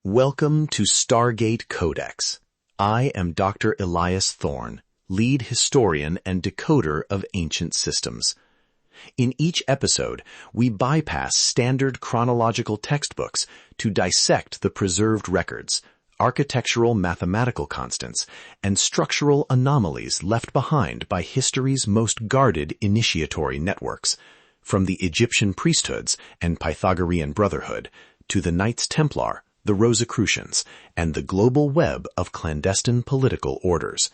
Welcome to Stargate Codex. I am Dr. Elias Thorn, lead historian and decoder of ancient systems. In each episode, we bypass standard chronological textbooks to dissect the preserved records, architectural mathematical constants, and structural anomalies left behind by history's most guarded initiatory networks, from the Egyptian priesthoods and Pythagorean brotherhood to the Knights Templar, the Rosicrucians, and the global web of clandestine political orders.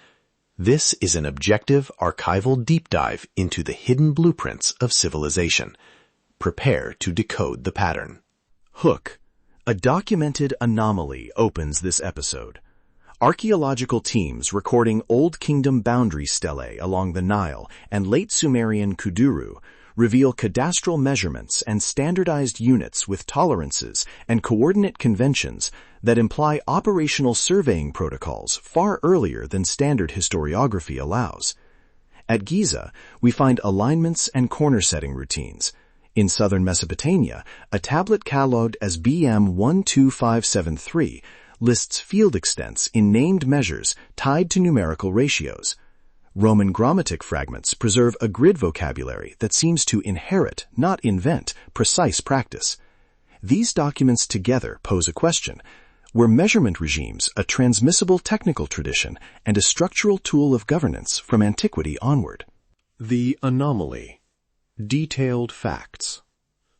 This is an objective archival deep dive into the hidden blueprints of civilization. Prepare to decode the pattern. Hook. A documented anomaly opens this episode. Archaeological teams recording Old Kingdom boundary stelae along the Nile and late Sumerian kudurru reveal cadastral measurements and standardized units with tolerances and coordinate conventions that imply operational surveying protocols far earlier than standard historiography allows. At Giza, we find alignments and corner-setting routines. In southern Mesopotamia, a tablet catalogued as BM 12573 lists field extents in named measures tied to numerical ratios. Roman gromatic fragments preserve a grid vocabulary that seems to inherit, not invent, precise practice. These documents together pose a question. Were measurement regimes a transmissible technical tradition and a structural tool of governance from antiquity onward? The anomaly. Detailed facts.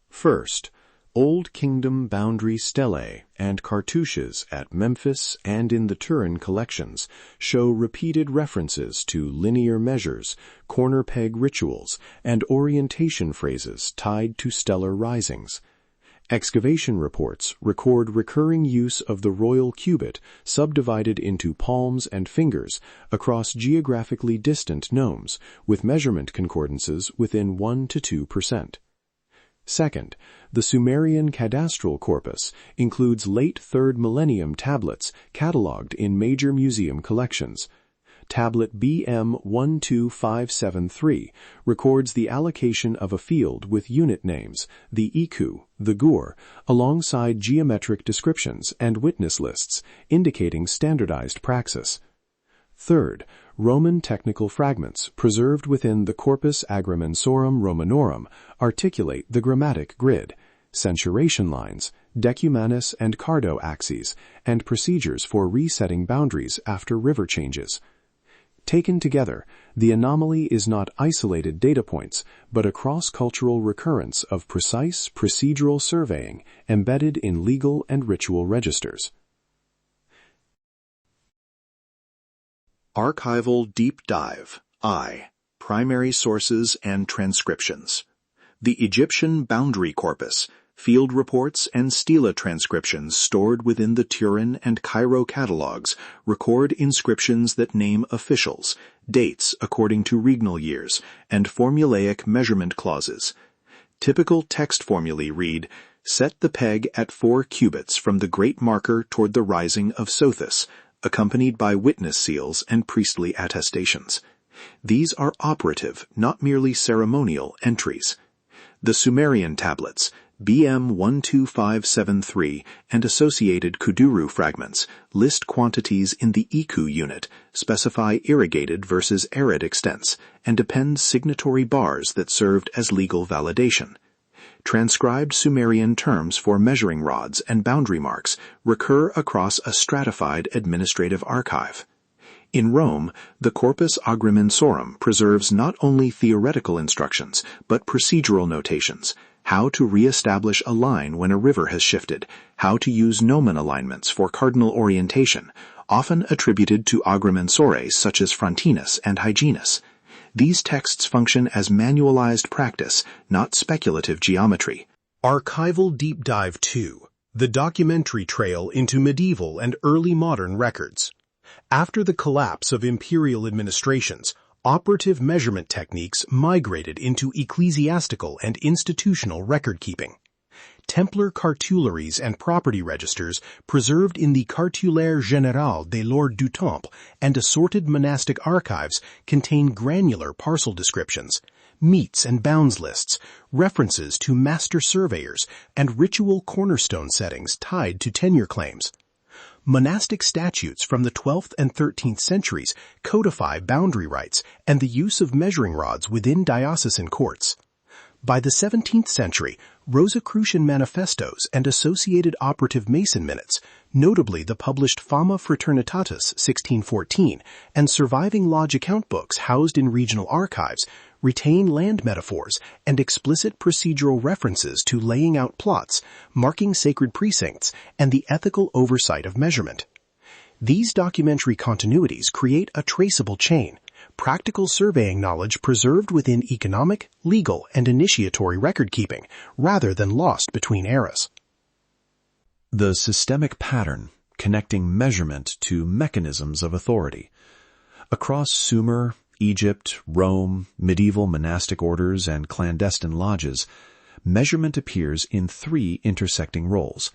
First, Old Kingdom boundary stelae and cartouches at Memphis and in the Turin collections show repeated references to linear measures, corner peg rituals, and orientation phrases tied to stellar risings. Excavation reports record recurring use of the royal cubit subdivided into palms and fingers across geographically distant nomes, with measurement concordances within 1 to 2%. Second, the Sumerian cadastral corpus includes late 3rd millennium tablets catalogued in major museum collections. Tablet BM 12573 records the allocation of a field with unit names, the iku, the gur, alongside geometric descriptions and witness lists, indicating standardized praxis. Third, Roman technical fragments preserved within the Corpus Agrimensorum Romanorum articulate the grammatic grid, censuration lines, decumanus and cardo axes, and procedures for resetting boundaries after river changes. Taken together, the anomaly is not isolated data points, but a cross-cultural recurrence of precise procedural surveying embedded in legal and ritual registers. Archival Deep Dive I. Primary Sources and Transcriptions. The Egyptian Boundary Corpus, field reports and stela transcriptions stored within the Turin and Cairo catalogues record inscriptions that name officials, dates according to regnal years, and formulaic measurement clauses. Typical text formulae read, "Set the peg at 4 cubits from the great marker toward the rising of Sothis," accompanied by witness seals and priestly attestations. These are operative, not merely ceremonial, entries. The Sumerian tablets, BM 12573 and associated kudurru fragments, list quantities in the iku unit, specify irrigated versus arid extents, and append signatory bars that served as legal validation. Transcribed Sumerian terms for measuring rods and boundary marks recur across a stratified administrative archive. In Rome, the Corpus Agrimensorum preserves not only theoretical instructions, but procedural notations, how to re-establish a line when a river has shifted, how to use gnomon alignments for cardinal orientation, often attributed to agrimensores such as Frontinus and Hyginus. These texts function as manualized practice, not speculative geometry. Archival Deep Dive 2. The documentary trail into medieval and early modern records. After the collapse of imperial administrations, operative measurement techniques migrated into ecclesiastical and institutional record-keeping. Templar Cartularies and property registers preserved in the Cartulaire Générale des Lords du Temple and assorted monastic archives contain granular parcel descriptions, meets and bounds lists, references to master surveyors, and ritual cornerstone settings tied to tenure claims. Monastic statutes from the 12th and 13th centuries codify boundary rights and the use of measuring rods within diocesan courts. By the 17th century, Rosicrucian manifestos and associated operative Mason minutes, notably the published Fama Fraternitatis 1614 and surviving lodge account books housed in regional archives, retain land metaphors and explicit procedural references to laying out plots, marking sacred precincts, and the ethical oversight of measurement. These documentary continuities create a traceable chain, practical surveying knowledge preserved within economic, legal, and initiatory record-keeping, rather than lost between eras. The systemic pattern connecting measurement to mechanisms of authority. Across Sumer, Egypt, Rome, medieval monastic orders, and clandestine lodges, measurement appears in three intersecting roles.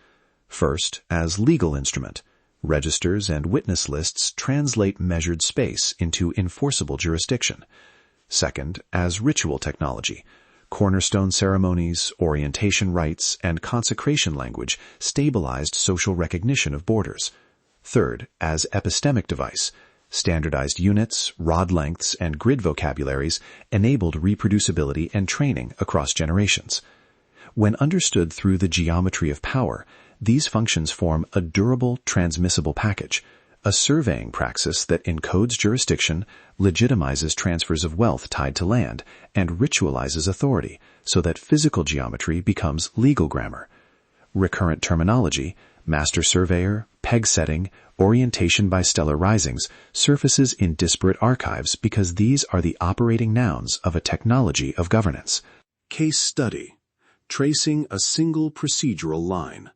First, as legal instrument. Registers and witness lists translate measured space into enforceable jurisdiction. Second, as ritual technology. Cornerstone ceremonies, orientation rites, and consecration language stabilized social recognition of borders. Third, as epistemic device. Standardized units, rod lengths, and grid vocabularies enabled reproducibility and training across generations. When understood through the geometry of power, these functions form a durable, transmissible package, a surveying praxis that encodes jurisdiction, legitimizes transfers of wealth tied to land, and ritualizes authority so that physical geometry becomes legal grammar. Recurrent terminology, master surveyor, peg setting, orientation by stellar risings surfaces in disparate archives because these are the operating nouns of a technology of governance. Case study. Tracing a single procedural line.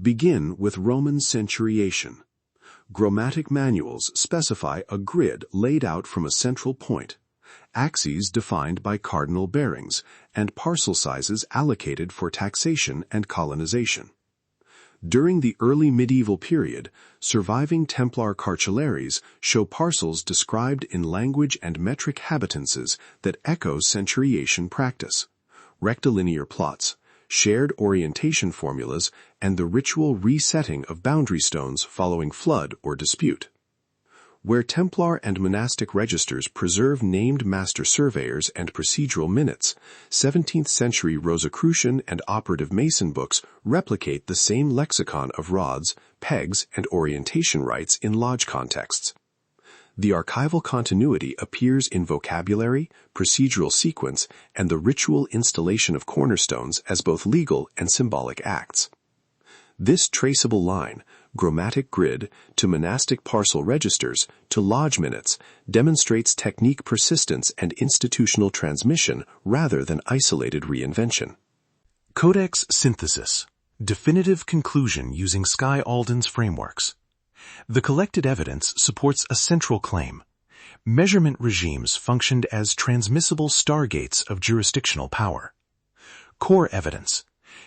Begin with Roman centuriation. Gromatic manuals specify a grid laid out from a central point, axes defined by cardinal bearings, and parcel sizes allocated for taxation and colonization. During the early medieval period, surviving Templar Cartularies show parcels described in language and metric habitances that echo centuriation practice, rectilinear plots, shared orientation formulas, and the ritual resetting of boundary stones following flood or dispute. Where Templar and monastic registers preserve named master surveyors and procedural minutes, 17th-century Rosicrucian and operative Mason books replicate the same lexicon of rods, pegs, and orientation rights in lodge contexts. The archival continuity appears in vocabulary, procedural sequence, and the ritual installation of cornerstones as both legal and symbolic acts. This traceable line, gromatic grid, to monastic parcel registers, to lodge minutes, demonstrates technique persistence and institutional transmission rather than isolated reinvention. Codex synthesis. Definitive conclusion using Skye Alden's frameworks. The collected evidence supports a central claim. Measurement regimes functioned as transmissible stargates of jurisdictional power. Core evidence.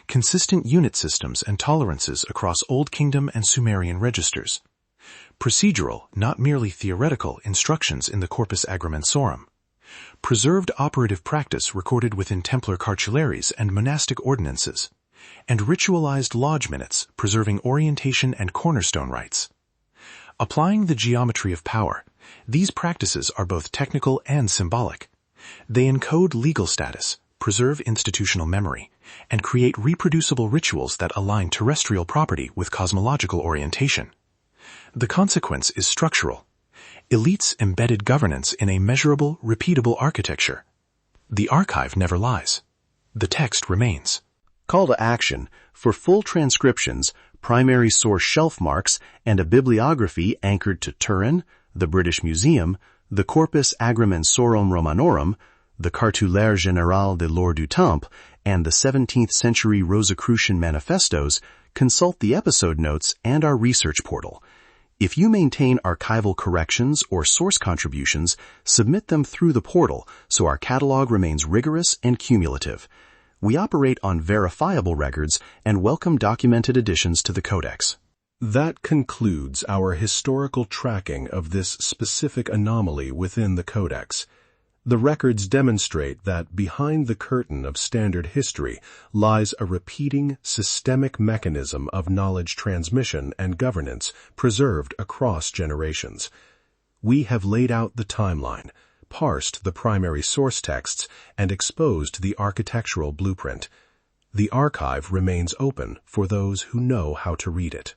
Consistent unit systems and tolerances across Old Kingdom and Sumerian registers. Procedural, not merely theoretical, instructions in the Corpus Agrimensorum. Preserved operative practice recorded within Templar Cartularies and monastic ordinances. And ritualized lodge minutes preserving orientation and cornerstone rights. Applying the geometry of power, these practices are both technical and symbolic. They encode legal status, preserve institutional memory, and create reproducible rituals that align terrestrial property with cosmological orientation. The consequence is structural. Elites embedded governance in a measurable, repeatable architecture. The archive never lies. The text remains. Call to action for full transcriptions, primary source shelf marks, and a bibliography anchored to Turin, the British Museum, the Corpus Agrimensorum Romanorum, the Cartulaires Générales de l'Or du Temple, and the 17th-century Rosicrucian manifestos, consult the episode notes and our research portal. If you maintain archival corrections or source contributions, submit them through the portal so our catalog remains rigorous and cumulative. We operate on verifiable records and welcome documented additions to the Codex. That concludes our historical tracking of this specific anomaly within the Codex. The records demonstrate that behind the curtain of standard history lies a repeating, systemic mechanism of knowledge transmission and governance preserved across generations. We have laid out the timeline, parsed the primary source texts, and exposed the architectural blueprint. The archive remains open for those who know how to read it.